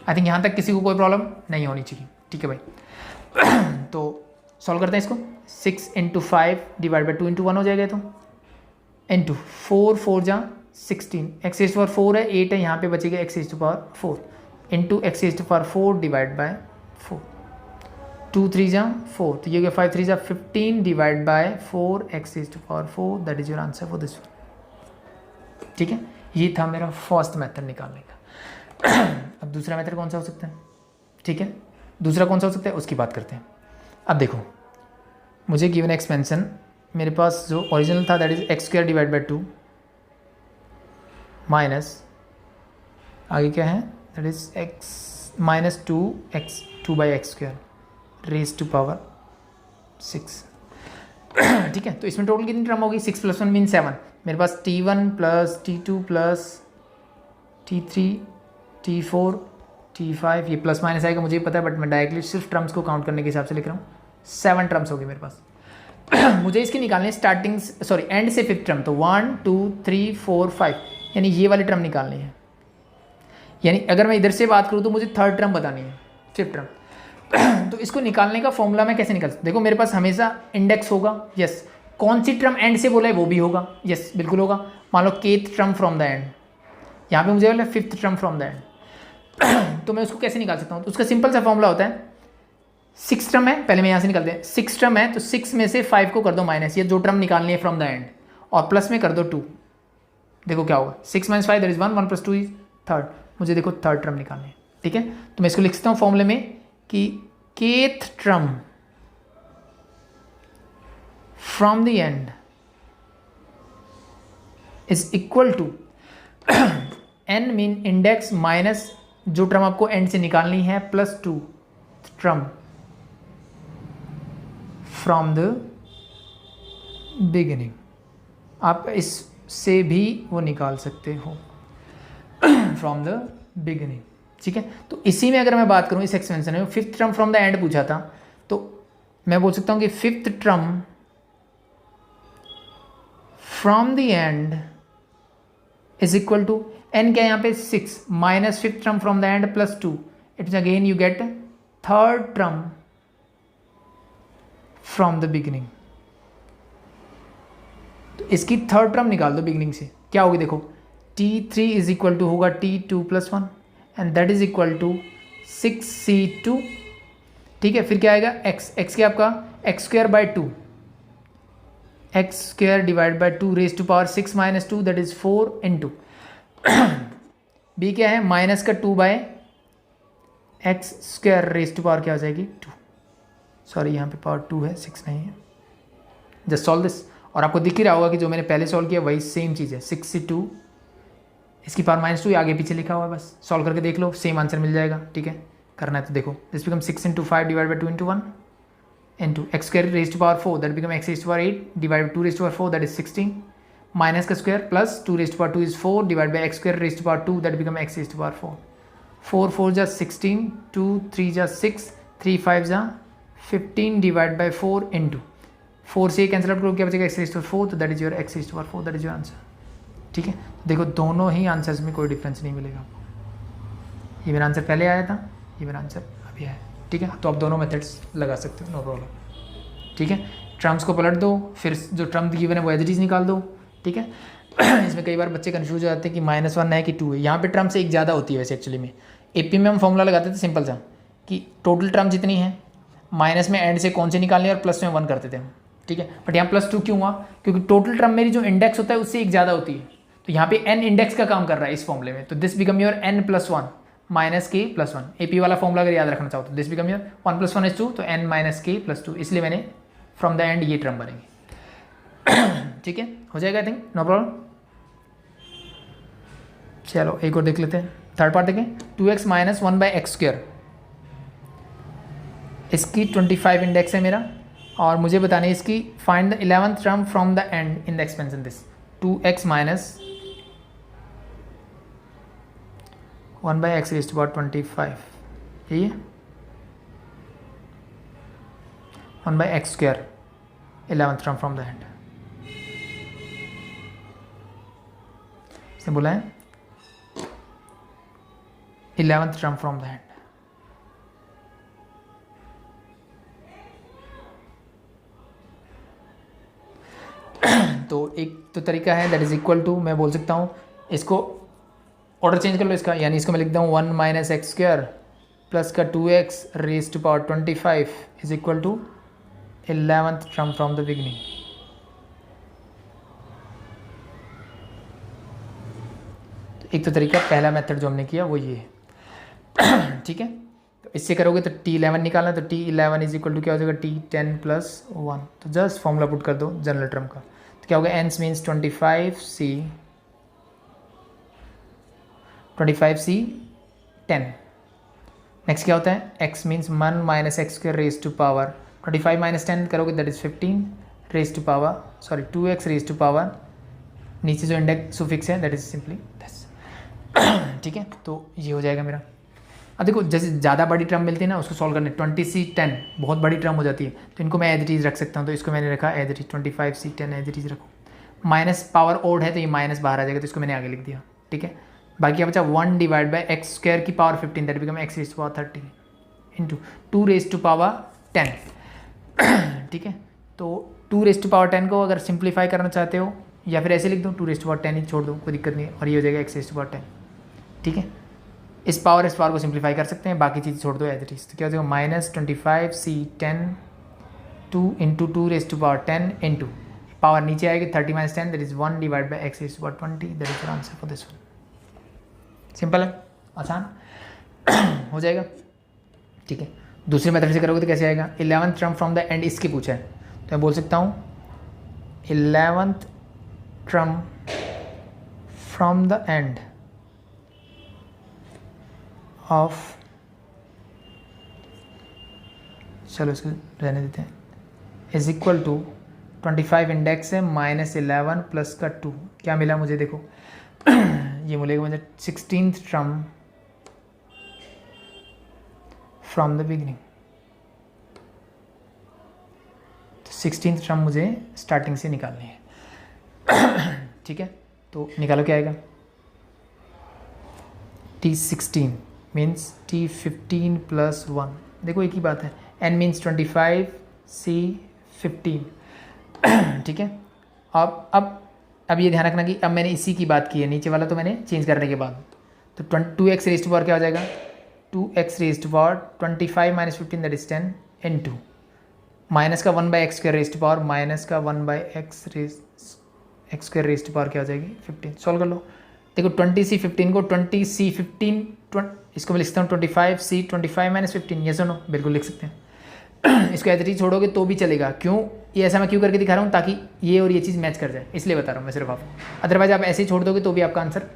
I think यहाँ तक किसी को कोई प्रॉब्लम नहीं होनी चाहिए, ठीक है भाई। तो सॉल्व करते हैं इसको। 6 इंटू 5 डिवाइड बाई 2 इंटू 1 हो जाएगा, तो इंटू 4 4 जा 16, एक्स रेज़ टू पावर 4 है, 8 है, यहाँ पे बचेगा X raise to power 4 into X raise to power 4 divide by 4, 2 3 जा 4, तो ये 5 3 जा 15 divide by 4 x raise to power 4, that is your answer for this one. ठीक है, ये था मेरा फर्स्ट मेथड निकालने का। अब दूसरा मेथड कौन सा हो सकता है? ठीक है, दूसरा कौन सा हो सकता है उसकी बात करते हैं। अब देखो, मुझे गिवन एक्सपेंशन, मेरे पास जो ओरिजिनल था that is x square divide by 2 minus आगे क्या है, that is x minus 2 x 2 by x square raise to power 6। ठीक है, तो इसमें टोटल कितनी टर्म होगी? 6 + 1 मीन 7। मेरे पास T1 plus T2 plus T3 T4 T5, ये प्लस माइनस आएगा मुझे पता है, बट मैं डायरेक्टली सिर्फ टर्म्स को काउंट करने के हिसाब से लिख रहा हूँ। 7 टर्म्स होगी मेरे पास। मुझे इसके निकालने स्टार्टिंग सॉरी एंड से 5th टर्म, तो 1 2 3 4 5, यानी ये वाली टर्म निकालनी है। यानी अगर मैं इधर से बात करूँ तो मुझे 3rd टर्म बतानी है, 5th टर्म। तो इसको निकालने का फॉर्मूला मैं कैसे निकाल सकता हूँ? देखो मेरे पास हमेशा इंडेक्स होगा, यस। कौन सी टर्म एंड से बोला है वो भी होगा, यस बिल्कुल होगा। मान लो kth term from the and, यहाँ पे मुझे बोला 5th term from the end. तो मैं उसको कैसे निकाल सकता हूँ? तो उसका सिंपल सा फॉर्मूला होता है, 6 टर्म है, पहले मैं यहाँ से निकालते हैं। 6 टर्म है तो 6 में से 5 को कर दो माइनस, ये जो टर्म निकालनी है फ्रॉम द एंड, और प्लस में कर दो 2। देखो क्या होगा, 6 - 5 दैट इज 1, 1 + 2 इज 3rd। मुझे देखो 3rd टर्म निकालनी है, ठीक है। तो मैं इसको लिख सकता हूँ फॉर्मूले में कि kth term from the end is equal to n mean index minus जो टर्म आपको एंड से निकालनी है plus 2 term from the beginning. आप इससे भी वो निकाल सकते हो फ्रॉम द बिगिनिंग, ठीक है। तो इसी में अगर मैं बात करूं, इस एक्सपेंशन में 5th term from the and पूछा था, तो मैं बोल सकता हूं कि 5th term from the end is equal to n क्या है यहाँ पे 6 minus 5th term from the end plus 2, it is again you get 3rd term from the beginning. तो इसकी 3rd टर्म निकाल दो बिगिनिंग से, क्या होगी देखो, T3 इज इक्वल टू होगा T2 + 1 and that is equal to 6C2, ठीक है। फिर क्या आएगा x क्या आपका x² / 2, x² divide by 2 raise to power 6 - 2 that is 4 into b क्या है माइनस का 2 bye x² raise to power क्या हो जाएगी 2, सॉरी यहाँ पे पावर 2 है 6 नहीं है। जस्ट सॉल्व दिस, और आपको दिख ही रहा होगा कि जो मैंने पहले सॉल्व किया वही सेम चीज़ है, 6C2 इसकी पावर -2 आगे पीछे लिखा हुआ है, बस सॉल्व करके देख लो सेम आंसर मिल जाएगा, ठीक है। करना है तो देखो, this become 6 × 5 divide by 2 × 1 into x² raise to power 4 that become x raise to power 8 divide by 2 raise to power 4 that is 16 minus का square plus 2 raise to power 2 is 4 divide by x² raise to power 2 that become x raise to power 4, 4 4 जा 16, 2 3 जा 6, 3 5 जा 15 डिवाइड बाई 4 इंटू 4 से कैंसिल आउट करो क्या बचेगा x रेज टू पावर 4, तो that is your x raise to power 4, that is your answer, ठीक है। देखो दोनों ही आंसर्स में कोई डिफरेंस नहीं मिलेगा आपको। ये मेरा आंसर पहले आया था, ये मेरा आंसर अभी आया, ठीक है। तो आप दोनों मेथड्स लगा सकते हो, नो प्रॉब्लम, ठीक है। टर्म्स को पलट दो, फिर जो टर्म गिवन है वो एज इट इज निकाल दो, ठीक है। इसमें कई बार बच्चे कंफ्यूज हो जाते हैं कि -1 है कि 2 है, यहाँ पे टर्म से एक ज़्यादा होती है वैसे एक्चुअली में। एपी में हम फॉर्मूला लगाते थे सिंपल सा कि टोटल टर्म जितनी है माइनस में एंड से कौन से निकालनी है और प्लस में 1 करते थे हम, ठीक है। बट यहाँ +2 क्यों हुआ? क्योंकि टोटल टर्म मेरी जो इंडेक्स होता है उससे एक ज़्यादा होती है, तो यहाँ पे n इंडेक्स का काम कर रहा है इस फॉर्मूले में, तो this become your n + 1 minus k + 1। AP वाला फॉर्मूला अगर याद रखना चाहो तो दिस बिकम योर 1 + 1 is 2, तो n - k + 2, इसलिए मैंने फ्रॉम द एंड ये टर्म बनेंगे, ठीक है। हो जाएगा आई थिंक, नो प्रॉब्लम। चलो एक और देख लेते हैं, थर्ड पार्ट देखें। 2x - 1 / x², इसकी 25 इंडेक्स है मेरा, और मुझे बतानी है इसकी find the 11th term from the and in the expansion. This 2x - 1 / x raised to power 25, यही है 1 / x², 11th term from the and. इसने बोला है 11th term from the end. तो एक तो तरीका है दैट इज इक्वल टू, मैं बोल सकता हूँ इसको ऑर्डर चेंज कर लो इसका, यानी इसको मैं लिखता हूँ 1 माइनस एक्स स्क्वायर प्लस का 2x raise to power 25 is equal to 11th term from the beginning. तो एक तो तरीका, पहला मेथड जो हमने किया वो ये है। ठीक है, तो इससे करोगे तो T11 निकालना, तो T11 इज इक्वल टू क्या हो जाएगा T10 प्लस 1। तो जस्ट फॉर्मूला पुट कर दो जनरल टर्म का, तो क्या होगा एंस मीन्स 25c 10। नेक्स्ट क्या होता है x means 1 minus x square raise to power 25 minus 10 करोगे that is 15 raise to power 2x raise to power, नीचे जो इंडेक्स सुफिक्स है दैट इज सिंपली दिस। ठीक है, तो ये हो जाएगा मेरा। अब देखो जैसे ज़्यादा बड़ी टर्म मिलती है ना उसको सॉल्व करने, 20c 10 बहुत बड़ी टर्म हो जाती है, तो इनको मैं एज इट इज रख सकता हूँ, तो इसको मैंने रखा as it is 25c 10 as it is रखो। माइनस पावर ओड है तो ये माइनस बाहर आ जाएगा, तो इसको मैंने आगे लिख दिया। ठीक है, बाकी क्या बचा 1 डिवाइड बाई एक्स स्क्वायर की power 15 that become x raise to power 30 into 2 raise to power 10। ठीक है, तो 2 रेज टू पावर 10 को अगर सिंप्लीफाई करना चाहते हो या फिर ऐसे लिख दो 2 रेज टू पावर 10 ही छोड़ दो, कोई दिक्कत नहीं है, और ये हो जाएगा x रेज टू पावर 10। ठीक है, इस पावर को सिंप्लीफाई कर सकते हैं, बाकी चीज़ छोड़ दो एज इट इज। तो क्या हो जाएगा minus 25c 10 2 into 2 raise to power 10 into power नीचे आएगी 30 minus 10 that is 1 divide by x raise to power 20 that is your answer for this one. Simple है, आसान हो जाएगा। ठीक है, दूसरे मेथड से करोगे तो कैसे आएगा 11th term from the and, इसके पूछा है तो मैं बोल सकता हूँ 11th term from the end of, चलो इसको रहने देते हैं, इज इक्वल टू 25 इंडेक्स है माइनस 11 प्लस का 2, क्या मिला मुझे देखो ये मिलेगा मुझे 16th term from the beginning. तो 16th टर्म मुझे स्टार्टिंग से निकालनी है। ठीक है, तो निकालो क्या आएगा T16 मीन्स T15 प्लस 1, देखो एक ही बात है, N मीन्स 25 C 15। ठीक है, अब ये ध्यान रखना कि अब मैंने इसी की बात की है, नीचे वाला तो मैंने चेंज करने के बाद, तो 2x रेज टू पावर क्या हो जाएगा 2x raise to power 25 minus 15 that is 10 into minus का 1 by x square raise to power minus का 1 by x square raise to power क्या हो जाएगी 15। सॉल्व कर लो, देखो 20c 15 को 20c 15 इसको मैं लिखता हूँ 25c 25 माइनस 15, ये सुनो बिल्कुल लिख सकते हैं। इसको ऐसे ही छोड़ोगे तो भी चलेगा, क्यों ये ऐसा मैं क्यों करके दिखा रहा हूँ ताकि ये और ये चीज़ मैच कर जाए, इसलिए बता रहा हूँ मैं सिर्फ आपको, अदरवाइज आप ऐसे ही छोड़ दोगे तो भी आपका आंसर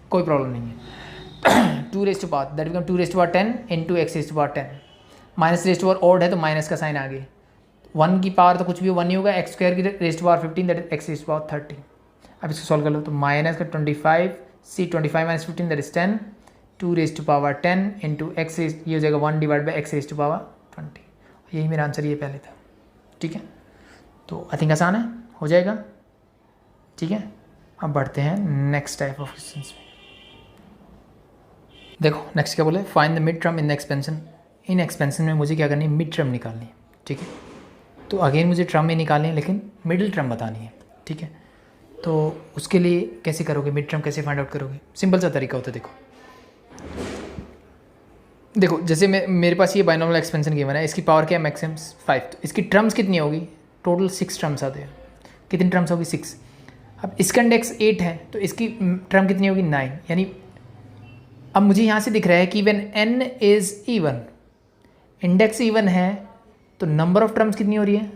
कोई प्रॉब्लम नहीं है। 2 raise to power that become 2 raise to power 10 into x raise to power 10, minus raise to power odd है तो माइनस का साइन आगे, 1 की पावर तो कुछ भी 1 ही होगा, एक्स स्क्वायर की raise to power 15 that is x raise to power 30। अब इसको सॉल्व कर लो, तो माइनस का 25 c 25 minus 15 that is 10 2 raise to power 10 into x raise, ये हो जाएगा 1 divide by x raise to power 20। यही मेरा आंसर ये पहले था। ठीक है, तो आई थिंक आसान है, हो जाएगा। ठीक है, अब बढ़ते हैं नेक्स्ट टाइप ऑफ क्वेश्चंस में। देखो नेक्स्ट क्या बोले, find the mid term in the expansion. In expansion में मुझे क्या करनी है, मिड टर्म निकालनी है। ठीक है, तो अगेन मुझे टर्म ही निकालनी है लेकिन मिडिल टर्म बतानी है। ठीक है, तो उसके लिए कैसे करोगे, मिड टर्म कैसे फाइंड आउट करोगे, सिंपल सा तरीका होता है। देखो जैसे मेरे पास ये बाइनोमियल एक्सपेंशन गिवन है, इसकी पावर क्या है मैक्सिमम 5, तो इसकी टर्म्स कितनी होगी, टोटल 6 टर्म्स आते हैं। कितनी टर्म्स होगी 6। अब इसका इंडेक्स 8 है तो इसकी टर्म कितनी होगी 9, यानी अब मुझे यहाँ से दिख रहा है कि when n is even, index even है तो नंबर ऑफ टर्म्स कितनी हो रही है,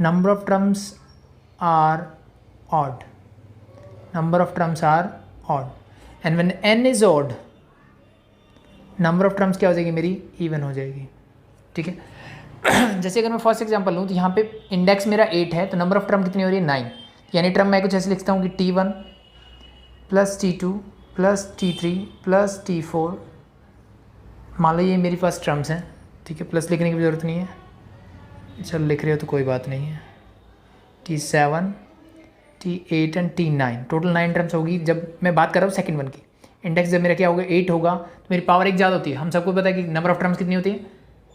number of terms are odd, number of terms are odd, and when n is odd number of terms क्या हो जाएगी मेरी, इवन हो जाएगी। ठीक है, जैसे अगर मैं फर्स्ट एग्जांपल लूँ तो यहाँ पे इंडेक्स मेरा 8 है तो नंबर ऑफ टर्म कितनी हो रही है 9, यानी टर्म मैं कुछ ऐसे लिखता हूँ कि T1 plus T2 plus T3 plus T4, मान लो ये मेरी फर्स्ट टर्म्स हैं। ठीक है, प्लस लिखने की ज़रूरत नहीं है, चल लिख रहे हो तो कोई बात नहीं है। T7 T8 and T9, total 9 terms होगी। जब मैं बात कर रहा हूँ सेकंड वन की, इंडेक्स जब मेरा क्या होगा 8 होगा तो मेरी पावर 1 ज़्यादा होती है। हम सबको पता है कि नंबर ऑफ टर्म्स कितनी होती है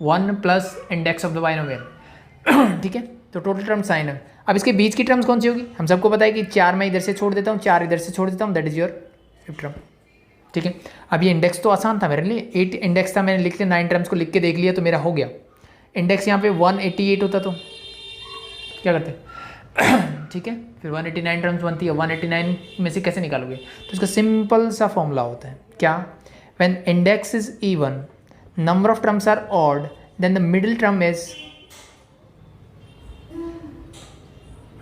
1 plus index of the binomial. ठीक है, तो टोटल टर्म साइन है। अब इसके बीच की टर्म्स कौन सी होगी? हम सबको पता है कि 4 मैं इधर से छोड़ देता हूँ, 4 इधर से छोड़ देता हूँ, that is your fifth term. ठीक है, अब ये इंडेक्स तो आसान था मेरे लिए, 8 इंडेक्स था, मैंने लिख लिया, 9 टर्म्स को लिख के देख लिया तो मेरा हो गया। इंडेक्स यहाँ पे 188 होता तो क्या करते? ठीक है, फिर 189 टर्म्स बनती है, 189 में से कैसे निकालोगे? तो इसका सिंपल सा फॉर्मूला होता है क्या? When index is even, number of terms are odd, then the middle term is,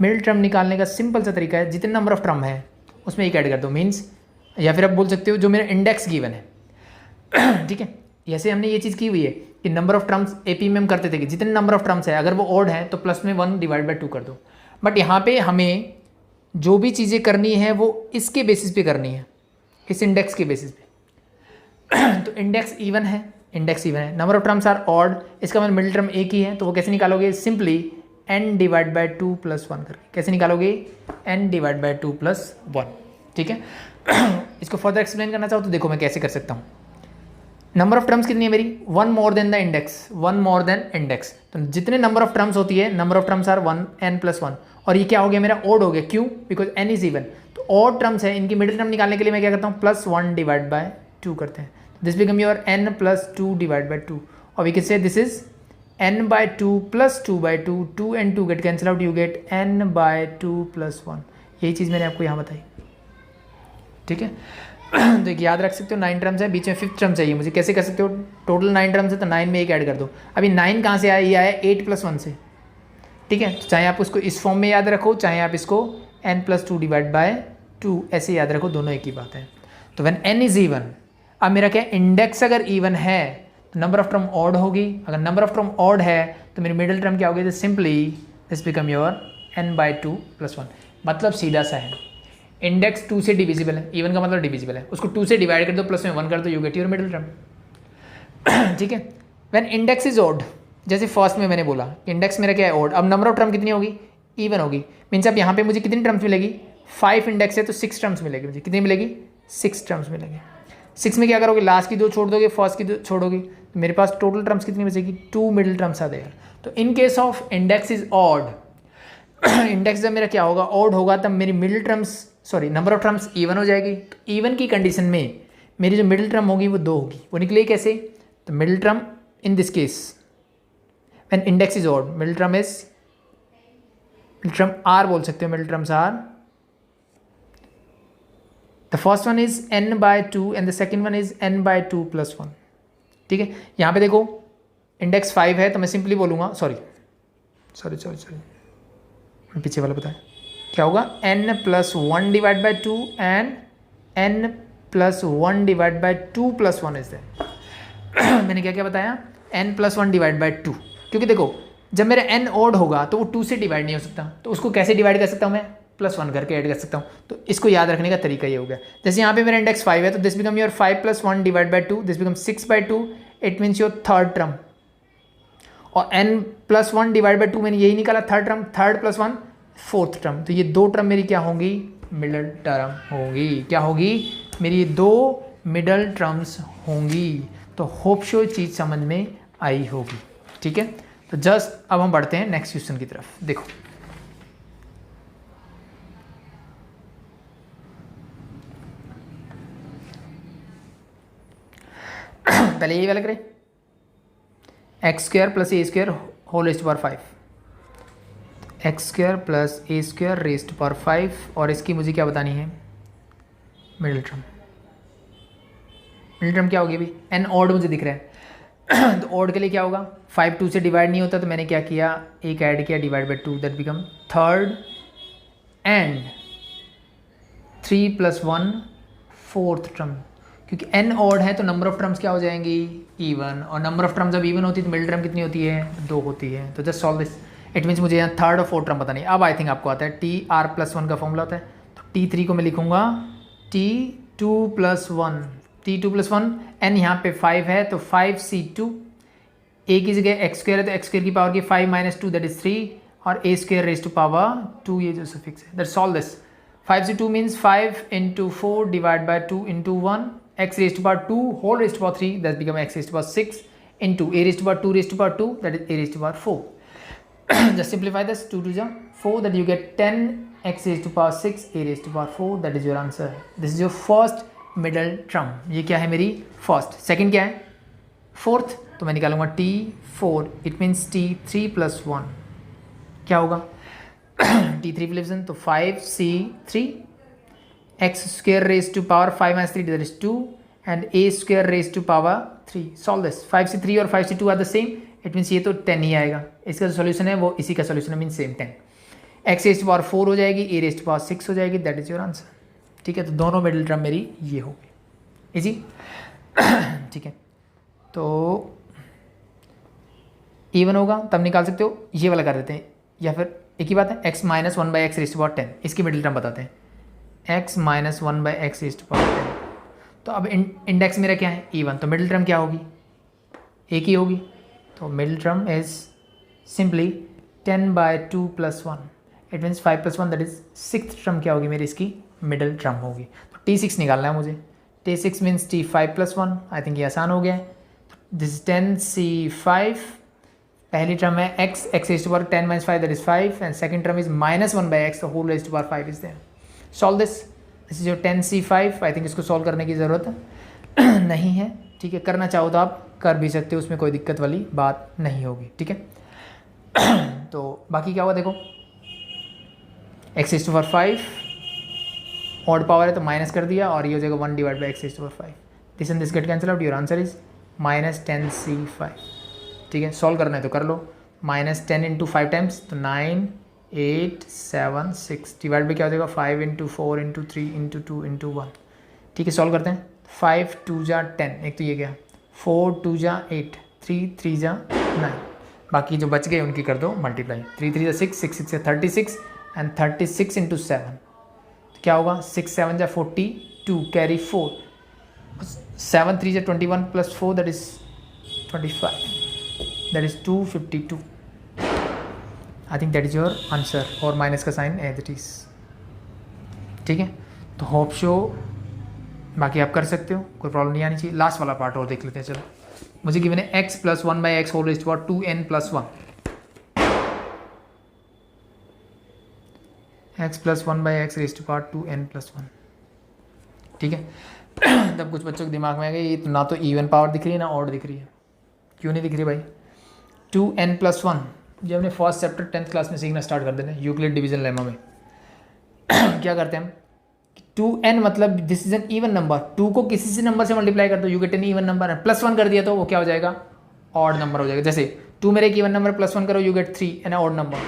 middle term निकालने का सिंपल सा तरीका है, जितने नंबर ऑफ टर्म है उसमें एक ऐड कर दो, मीन्स, या फिर आप बोल सकते हो जो मेरा इंडेक्स गिवन है। ठीक है, जैसे हमने ये चीज़ की हुई है कि नंबर ऑफ टर्म्स एपी में हम करते थे कि जितने नंबर ऑफ टर्म्स है अगर वो ऑड है तो प्लस में 1 डिवाइड बाई 2 कर दो। बट यहाँ पे हमें जो भी चीज़ें करनी है वो इसके बेसिस पे करनी है, इस इंडेक्स के बेसिस पे। तो इंडेक्स इवन है, इंडेक्स इवन है, number of terms are odd, इसका मतलब मिडिल टर्म एक ही है, तो वो कैसे निकालोगे? Simply n divide by 2 plus 1 करके। कैसे निकालोगे? n divide by 2 plus 1। ठीक है, इसको फर्दर एक्सप्लेन करना चाहो तो देखो मैं कैसे कर सकता हूँ। नंबर ऑफ टर्म्स कितनी है मेरी? 1 more than the index, 1 more than index, तो जितने नंबर ऑफ टर्म्स होती है, number of terms are 1 n plus 1, और ये क्या हो गया मेरा? ऑड हो गया। क्यों? बिकॉज n इज इवन, तो ऑड टर्म्स है, इनकी मिडिल टर्म निकालने के लिए मैं क्या करता हूँ? प्लस 1 डिवाइड बाय 2 करते हैं, this become your n plus 2 divide by 2, और we can say this is n by 2 plus 2 by 2, 2 and 2 get cancel out, you get n by 2 plus 1। यही चीज़ मैंने आपको यहाँ बताई। ठीक है, तो एक याद रख सकते हो 9 टर्म्स है, बीच में फिफ्थ टर्म चाहिए मुझे, कैसे कर सकते हो? टोटल 9 टर्म्स है तो 9 में एक ऐड कर दो। अभी 9 कहाँ से आया? ये आया 8 प्लस 1 से। ठीक है, तो चाहे आप उसको इस फॉर्म में याद रखो, चाहे आप इसको n प्लस 2 डिवाइड बाय 2 ऐसे याद रखो, दोनों एक ही बात है। तो व्हेन n इज इवन, अब मेरा क्या, इंडेक्स अगर इवन है तो नंबर ऑफ टर्म ऑड होगी, अगर नंबर ऑफ टर्म ऑड है तो मेरी मिडिल टर्म क्या होगी? तो simply this become your n by 2 plus 1। मतलब सीधा सा है, इंडेक्स 2 से डिविजिबल है, इवन का मतलब डिविजिबल है, उसको 2 से डिवाइड कर दो, प्लस में 1 कर दो, you get your middle term. ठीक है, व्हेन इंडेक्स इज ऑड, जैसे फर्स्ट में मैंने बोला इंडेक्स मेरा क्या है? ऑड। अब नंबर ऑफ टर्म कितनी होगी? इवन होगी, मीन्स अब यहाँ पे मुझे कितनी टर्म्स मिलेगी? 5 इंडेक्स है तो 6 टर्म्स मिलेगी मुझे। कितनी मिलेगी? 6 टर्म्स मिलेगी। 6 में क्या करोगे? लास्ट की 2 छोड़ दोगे, फर्स्ट की 2 छोड़ोगे, तो मेरे पास टोटल टर्म्स कितनी बचेगी? 2 मिडिल टर्म्स आ जाएगा। तो in case of index is odd, index जब मेरा क्या होगा? ऑड होगा, तब मेरी middle terms, sorry number of terms even हो जाएगी। तो इवन की कंडीशन में मेरी जो मिडिल टर्म होगी वो 2 होगी। वो निकलेगी कैसे? तो middle term in this case when index is odd, middle term is, middle term are बोल सकते हो, middle terms are, the first one is n by 2 and the second one is n by 2 plus 1। ठीक है, यहाँ पे देखो इंडेक्स 5 है तो मैं सिंपली बोलूँगा, सॉरी पीछे वाला बताया क्या होगा? n plus 1 divide by 2 and n plus 1 divide by 2 plus 1 is that. मैंने क्या क्या बताया? n प्लस 1 डिवाइड बाई 2, क्योंकि देखो जब मेरा n ऑड होगा तो वो 2 से डिवाइड नहीं हो सकता, तो उसको कैसे डिवाइड कर सकता हूँ मैं? प्लस 1 करके ऐड कर सकता हूँ। तो इसको याद रखने का तरीका ये हो गया। जैसे यहाँ पे मेरा इंडेक्स 5 है तो this become your 5 plus 1 divide by 2, this become 6 by 2, it means your third term. और n प्लस 1 डिवाइड बाई 2 मैंने यही निकाला, third term, third plus 1 fourth term. तो ये 2 टर्म मेरी क्या होंगी? मिडल टर्म होगी। क्या होगी? मेरी 2 मिडल टर्म्स होंगी। तो होप शो चीज़ समझ में आई होगी। ठीक है, तो जस्ट अब हम बढ़ते हैं नेक्स्ट क्वेश्चन की तरफ। देखो पहले यही वाला करें, X square plus A square whole raised power 5, X square plus A square raised power 5, और इसकी मुझे क्या बतानी है? Middle term. मिडिल टर्म क्या होगी अभी? एन ऑड मुझे दिख रहा है तो ऑड के लिए क्या होगा? 5 2 से डिवाइड नहीं होता, तो मैंने क्या किया? एक ऐड किया, divide by 2, that become third and 3 plus 1 fourth term. क्योंकि n ऑड है तो नंबर ऑफ टर्म्स क्या हो जाएंगी? इवन, और नंबर ऑफ टर्म्स जब इवन होती है तो मिडिल टर्म कितनी होती है? 2 होती है। तो just solve this, it means मुझे यहाँ थर्ड और फोर्थ टर्म पता नहीं। अब आई थिंक आपको आता है, टी आर प्लस 1 का फॉर्मूला होता है, तो T3 को मैं लिखूंगा T2 plus 1, T2 plus 1, n यहाँ पे 5 है तो 5C2, a की जगह एक्स स्क्वायर है तो एक्स स्क्वायर की पावर की 5 माइनस 2 दैट इज 3, और a square raise to power 2, ये जो सफिक्स है, दैट सॉल्व दिस। 5 से 2 means 5 into 4 divide by 2 into 1 x raise to power 2 whole raise to power 3 that become x raise to power 6 into a raise to power 2 raise to power 2 that is a raise to power 4. Just simplify this, 2 to 4 that you get 10 x raised to power 6 a raised to power 4. That is your answer. This is your first middle term. ये क्या है मेरी फर्स्ट. सेकंड क्या है फोर्थ, तो मैं निकालूंगा t4. It means t3 plus 1 क्या होगा t3 फिलिप्सन तो 5c3 x square raise to power 5 minus 3 that is 2 and a square raise to power 3. Solve this. 5c3 और 5c2 are the same. It means ये तो 10 ही आएगा. इसका जो सोल्यूशन है वो इसी का सोल्यूशन है, mean same 10. x raise to power 4 हो जाएगी, a रेज टू पावर 6 हो जाएगी. That is your answer. ठीक है, तो दोनों मिडिल टर्म मेरी ये होगी. इजी. ठीक है, तो इवन होगा तब निकाल सकते हो. ये वाला कर देते हैं, या फिर एक ही बात है, x minus 1 by x raise to power 10. इसकी मिडिल टर्म बताते हैं, x minus 1 by x raise to power 10. तो अब इंडेक्स मेरा क्या है इवन, तो मिडिल टर्म क्या होगी एक ही होगी. तो middle term is simply 10 by 2 plus 1. It means 5 plus 1 that is 6th term क्या होगी मेरी इसकी मिडिल टर्म होगी. तो t6 निकालना है मुझे. t6 means t5 plus 1. आई थिंक ये आसान हो गया है. दिस 10c5 पहली टर्म है x raise to power 10 minus 5 that is 5 and second term is minus 1 by X, तो whole raise to power 5 is there. Solve this. This is your 10c5. I think इसको सॉल्व करने की ज़रूरत नहीं है. ठीक है, करना चाहो तो आप कर भी सकते हो, उसमें कोई दिक्कत वाली बात नहीं होगी. ठीक है, तो बाकी क्या हुआ देखो, x raise to power 5 odd power है तो माइनस कर दिया और ये हो जाएगा 1 divide by x raise to power 5. This and this get cancel out. Your answer is minus 10c5. ठीक है, सॉल्व करना है तो कर लो. माइनस 10 इंटू 5 टाइम्स तो 9 8 7 6 डिवाइड बाई क्या हो जाएगा 5 इंटू 4 इंटू 3 इंटू 2 इंटू 1. ठीक है, सॉल्व करते हैं. 5 2 जा 10, एक तो ये गया. 4 2 जा 8, 3 3 जा 9. बाकी जो बच गए उनकी कर दो मल्टीप्लाई. 3 3 जा 6, 6 6 जा 36 एंड 36 इंटू 7 तो क्या होगा 6 7 जा 42 कैरी 4. 7 3 जा 21 plus 4 that is 25. That is 252. I think that is your answer. और माइनस का साइन एज इट इज. ठीक है, तो होप शो बाकी आप कर सकते हो, कोई प्रॉब्लम नहीं आनी चाहिए. लास्ट वाला पार्ट और देख लेते हैं. चलो, मुझे गिवन है x plus 1 by x whole raise to power 2n plus 1. x plus 1 by x raise to power 2n plus 1. ठीक है, तब कुछ बच्चों के दिमाग में आ गया ये तो ना तो इवन पावर दिख रही है ना ऑड दिख रही है. क्यों नहीं दिख रही भाई. 2n प्लस 1 जब हमने फर्स्ट चैप्टर 10th क्लास में सीखना स्टार्ट कर देना यूक्लिड डिवीजन लेमा में. क्या करते हैं हम, 2n मतलब this is an even number. 2 को किसी से नंबर से मल्टीप्लाई कर दो you get an even number. Plus 1 कर दिया तो वो क्या हो जाएगा ऑड नंबर हो जाएगा. जैसे 2 मेरे एक इवन नंबर प्लस 1 करो you get 3 an odd number.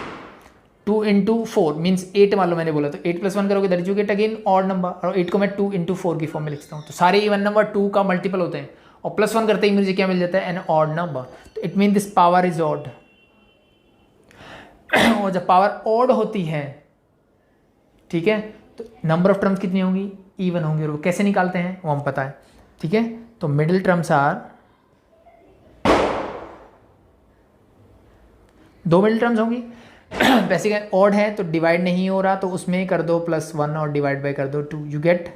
2 into 4 means 8 मान लो मैंने बोला तो 8 प्लस 1 करोगे that you get again odd number. और 8 को मैं 2 इंटू 4 की फॉर्म में लिखता हूँ. तो सारे इवन नंबर 2 का मल्टीपल होते हैं और प्लस 1 करते ही मुझे क्या मिल जाता है एन ऑड नंबर. तो it mean this power is odd. और जब पावर ऑड होती है ठीक है तो नंबर ऑफ टर्म्स कितनी होंगी इवन होंगे. और वो कैसे निकालते हैं वो हम पता है. ठीक है, तो middle terms are 2 middle terms होंगी. बेसिक ऑड है तो डिवाइड नहीं हो रहा तो उसमें कर दो +1 और डिवाइड बाय कर दो 2. You get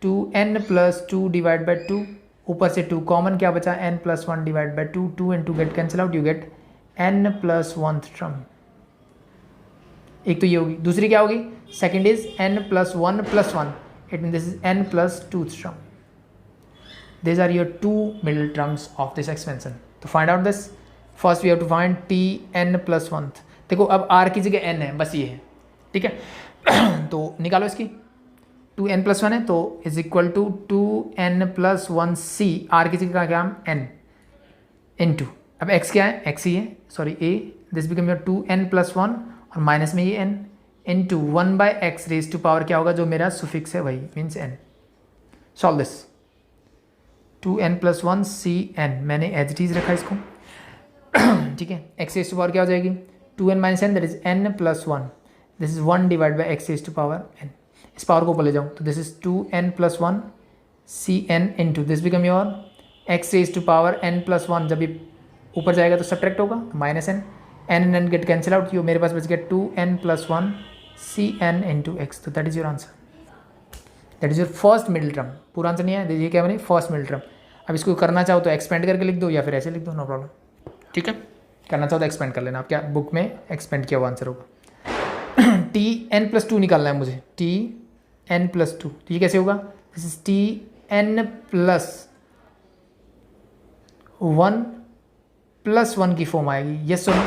2n plus 2 divide by 2. ऊपर से 2 कॉमन क्या बचा n plus 1 divide by 2. 2 and 2 get cancel out. You get n plus 1th term. एक तो ये होगी. दूसरी क्या होगी second is n plus 1 plus 1. It mean this is n plus 2th term. These are your 2 middle terms of this expansion. To find out this, first we have to find Tn plus 1. देखो अब r की जगह n है बस ये है. ठीक है तो निकालो इसकी. 2n प्लस 1 है तो is equal to 2n plus 1c. r की जगह क्या n इंटू अब x क्या है x ही है sorry a. This become your 2n plus 1 और माइनस में ये n into 1 by x raise to power क्या होगा जो मेरा सुफिक्स है वही means n. Solve this. 2n plus 1 cn मैंने एज इट इज रखा इसको. ठीक है, एक्स रेज टू पावर क्या हो जाएगी 2n minus n that is n plus 1. This is 1 divide by x raise to power n. इस पावर को ऊपर ले जाऊँ तो this is 2n plus 1 cn into this become your X raise to power n plus 1. जब ये ऊपर जाएगा तो सब्ट्रैक्ट होगा minus n. n get cancel out. यो मेरे पास बच गया 2n plus 1 cn into x. तो that is your answer. That is your first middle term. पूरा आंसर नहीं है, देखिए क्या बने, फर्स्ट मिडिल टर्म। अब इसको करना चाहो तो एक्सपेंड करके लिख दो या फिर ऐसे लिख दो, नो प्रॉब्लम, ठीक है। करना चाहो तो एक्सपेंड कर लेना, आप क्या बुक में एक्सपेंड किया हुआ आंसर होगा। टी एन प्लस टू निकालना है मुझे, टी एन प्लस टू, तो ये कैसे होगा, this is T N plus one की फॉर्म आएगी, यस और नो।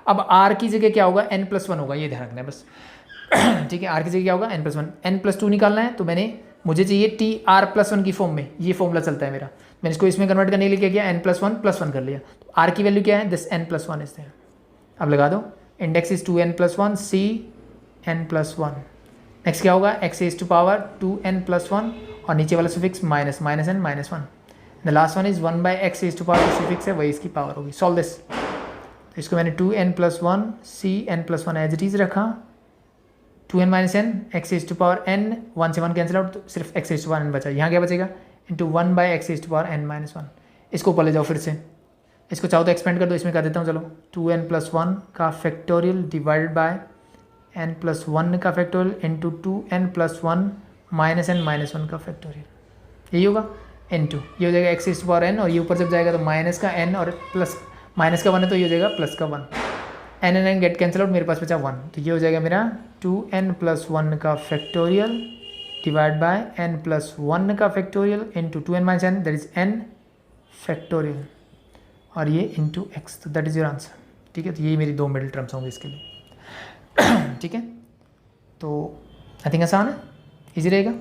अब आर की जगह क्या होगा, एन प्लस वन होगा, ये ध्यान रखना है बस। ठीक है, आर की जगह क्या होगा, N plus one. N plus two निकालना है तो मुझे चाहिए टी आर प्लस वन की फॉर्म में, ये फॉर्मूला चलता है मेरा। मैंने इसको इसमें कन्वर्ट करने के लिए क्या किया, एन प्लस वन कर लिया। तो आर की वैल्यू क्या है, this N plus one is there. अब लगा दो, index is 2n plus one, C N plus one. Next क्या होगा, x is to power 2n plus one और नीचे वाला suffix minus N minus one. The last one is 1 by x is to power, suffix है वही इसकी पावर होगी। सॉल्व दिस, तो इसको मैंने 2n plus one C N plus one as it is रखा, 2n minus N x is to power n, 1 से 1 कैंसिल आउट, तो सिर्फ x is to power n बचा। यहाँ क्या बचेगा, into 1 by x is to power n minus one. इसको ऊपर ले जाओ फिर से, इसको चाहो तो एक्सपेंड कर दो, इसमें कर देता हूँ, चलो 2n प्लस वन का factorial divided by n plus one का factorial into 2n plus one minus N minus one का फैक्टोरियल, यही होगा इंटू, ये हो जाएगा X is to power n, और ये ऊपर जब जाएगा तो माइनस का n और प्लस माइनस का वन है तो ये हो जाएगा प्लस का one, N N N get cancel out, मेरे पास बचा वन, तो ये हो जाएगा मेरा 2n प्लस वन का factorial divide by n plus one का factorial into 2n minus n, that is n factorial, और ये इंटू एक्स, तो दैट इज़ योर आंसर। ठीक है, तो ये मेरी दो मिडिल टर्म्स होंगे इसके लिए। ठीक है, तो आई थिंक आसान है, इजी रहेगा।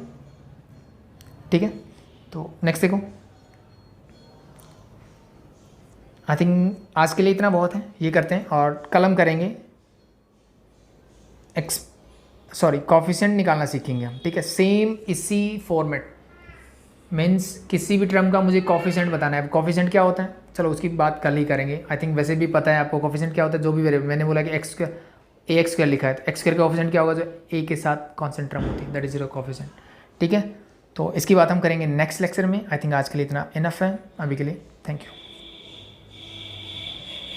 ठीक है, तो नेक्स्ट देखो, आई थिंक आज के लिए इतना बहुत है, ये करते हैं और कल हम करेंगे कॉफिशिएंट निकालना सीखेंगे हम। ठीक है, सेम इसी फॉर्मेट, मीन्स किसी भी टर्म का मुझे कॉफिशिएंट बताना है। कॉफिशिएंट क्या होता है, चलो उसकी बात कल ही करेंगे। आई थिंक वैसे भी पता है आपको कॉफिशिएंट क्या होता है, जो भी वेरिएबल, मैंने बोला कि एक्स स्क्वायर ए एक्स स्क्वायर लिखा है, तो एक्स स्क्वायर का कॉफिशिएंट क्या होगा, जो ए के साथ कॉन्स्टेंट टर्म होती है, दैट इज योर कॉफिशिएंट। ठीक है, तो इसकी बात हम करेंगे नेक्स्ट लेक्चर में। आई थिंक आज के लिए इतना इनफ है अभी के लिए, थैंक यू।